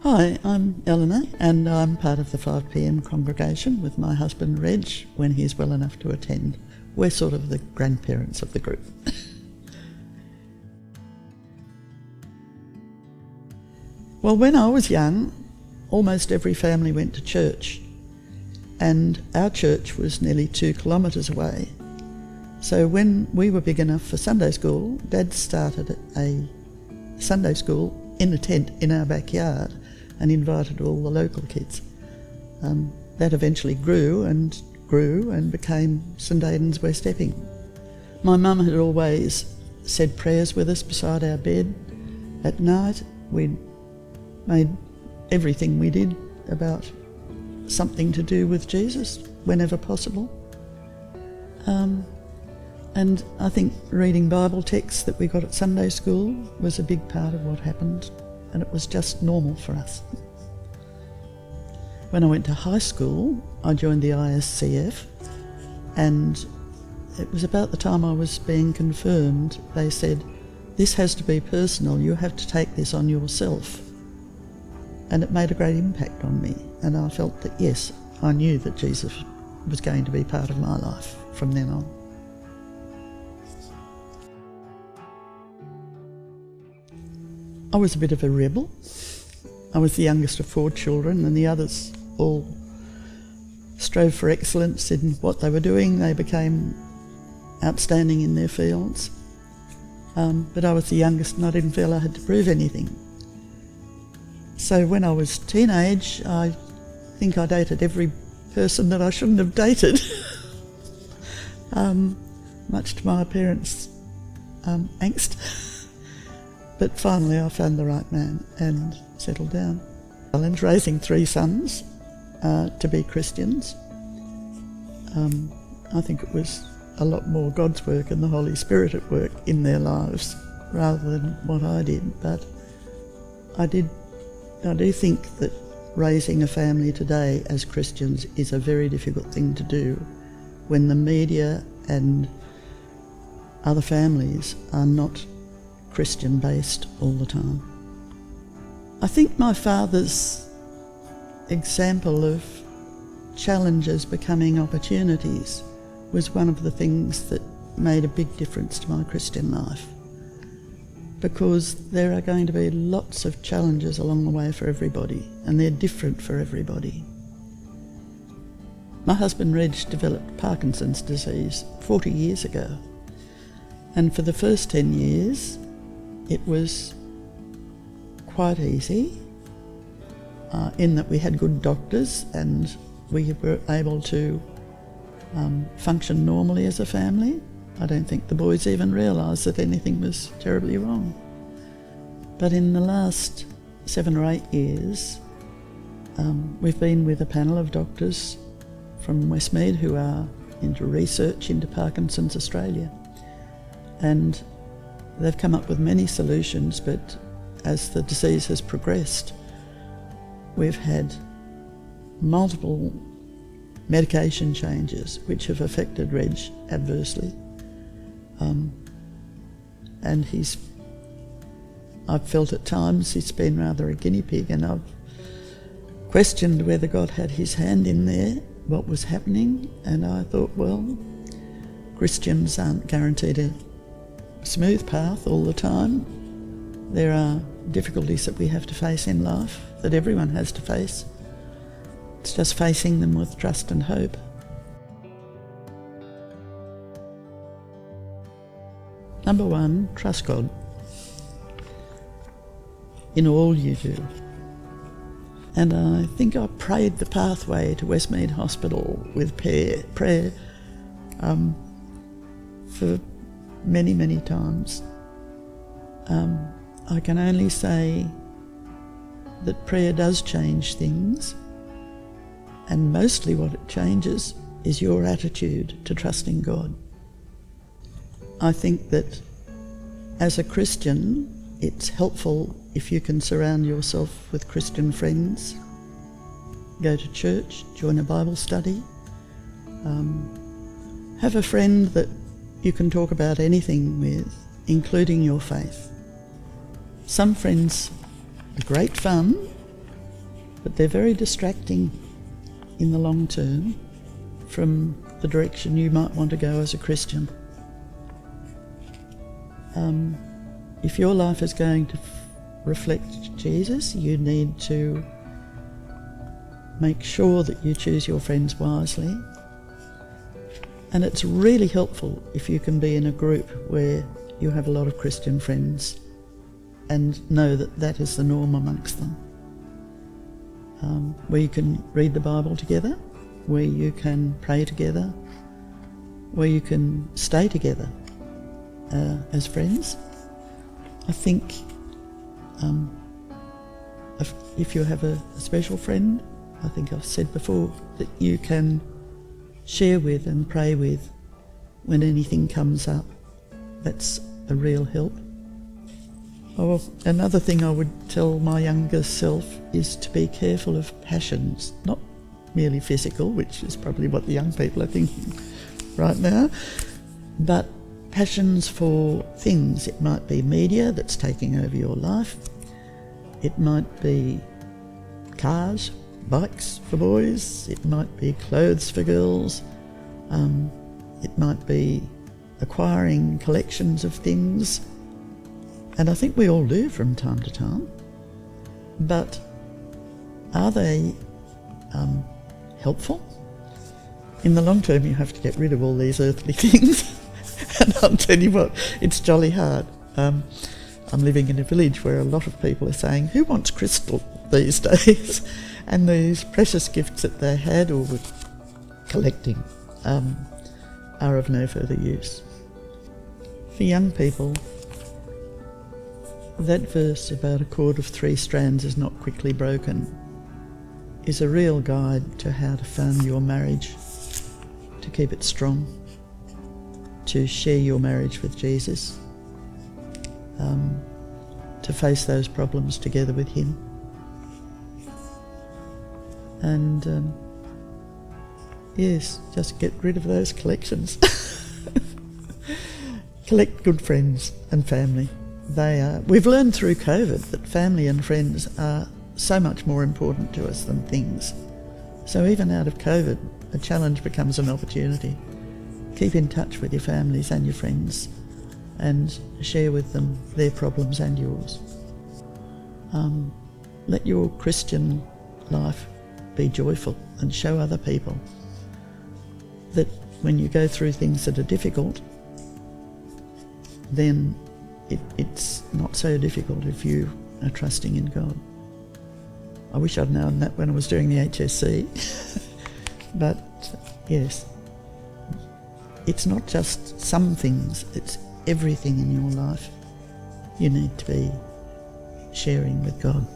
Hi, I'm Eleanor and I'm part of the 5pm congregation with my husband Reg when he's well enough to attend. We're sort of the grandparents of the group. Well, when I was young, almost every family went to church, and our church was nearly 2 kilometres away. So when we were big enough for Sunday school, Dad started a Sunday school in a tent in our backyard and invited all the local kids. That eventually grew and became St Aidan's West Epping. My mum had always said prayers with us beside our bed at night. We made everything we did about something to do with Jesus whenever possible. And I think reading Bible texts that we got at Sunday school was a big part of what happened, and it was just normal for us. When I went to high school, I joined the ISCF, and it was about the time I was being confirmed. They said, "This has to be personal, you have to take this on yourself." And it made a great impact on me, and I felt that, yes, I knew that Jesus was going to be part of my life from then on. I was a bit of a rebel. I was the youngest of 4 children, and the others all strove for excellence in what they were doing. They became outstanding in their fields. But I was the youngest and I didn't feel I had to prove anything. So when I was teenage, I think I dated every person that I shouldn't have dated, much to my parents' angst. But finally I found the right man and settled down. And raising 3 sons to be Christians, I think it was a lot more God's work and the Holy Spirit at work in their lives rather than what I did. But I do think that raising a family today as Christians is a very difficult thing to do when the media and other families are not Christian based all the time. I think my father's example of challenges becoming opportunities was one of the things that made a big difference to my Christian life, because there are going to be lots of challenges along the way for everybody, and they're different for everybody. My husband Reg developed Parkinson's disease 40 years ago, and for the first 10 years it was quite easy in that we had good doctors and we were able to function normally as a family. I don't think the boys even realised that anything was terribly wrong. But in the last 7 or 8 years, we've been with a panel of doctors from Westmead who are into research into Parkinson's Australia. And they've come up with many solutions, but as the disease has progressed, we've had multiple medication changes which have affected Reg adversely. And I've felt at times he's been rather a guinea pig, and I've questioned whether God had his hand in there, what was happening, and I thought, well, Christians aren't guaranteed a smooth path all the time. There are difficulties that we have to face in life, that everyone has to face. It's just facing them with trust and hope. Number 1, trust God in all you do. And I think I prayed the pathway to Westmead Hospital with prayer for many, many times. I can only say that prayer does change things, and mostly what it changes is your attitude to trusting God. I think that as a Christian, it's helpful if you can surround yourself with Christian friends, go to church, join a Bible study, have a friend that you can talk about anything with, including your faith. Some friends are great fun, but they're very distracting in the long term from the direction you might want to go as a Christian. If your life is going to reflect Jesus, you need to make sure that you choose your friends wisely. And it's really helpful if you can be in a group where you have a lot of Christian friends and know that that is the norm amongst them. Where you can read the Bible together, where you can pray together, where you can stay together as friends. I think if you have a special friend, I think I've said before, that you can share with and pray with when anything comes up. That's a real help. Oh, another thing I would tell my younger self is to be careful of passions, not merely physical, which is probably what the young people are thinking right now, but passions for things. It might be media that's taking over your life. It might be cars, bikes for boys. It might be clothes for girls. It might be acquiring collections of things. And I think we all do from time to time. But are they helpful? In the long term, you have to get rid of all these earthly things. And I'll tell you what, it's jolly hard. I'm living in a village where a lot of people are saying, who wants crystal these days? And these precious gifts that they had or were collecting are of no further use. For young people, that verse about a cord of 3 strands is not quickly broken is a real guide to how to found your marriage, to keep it strong, to share your marriage with Jesus, to face those problems together with him. And yes, just get rid of those collections. Collect good friends and family. We've learned through COVID that family and friends are so much more important to us than things. So even out of COVID, a challenge becomes an opportunity. Keep in touch with your families and your friends and share with them their problems and yours. Let your Christian life be joyful and show other people that when you go through things that are difficult, then it's not so difficult if you are trusting in God. I wish I'd known that when I was doing the HSC. But yes, it's not just some things, it's everything in your life you need to be sharing with God.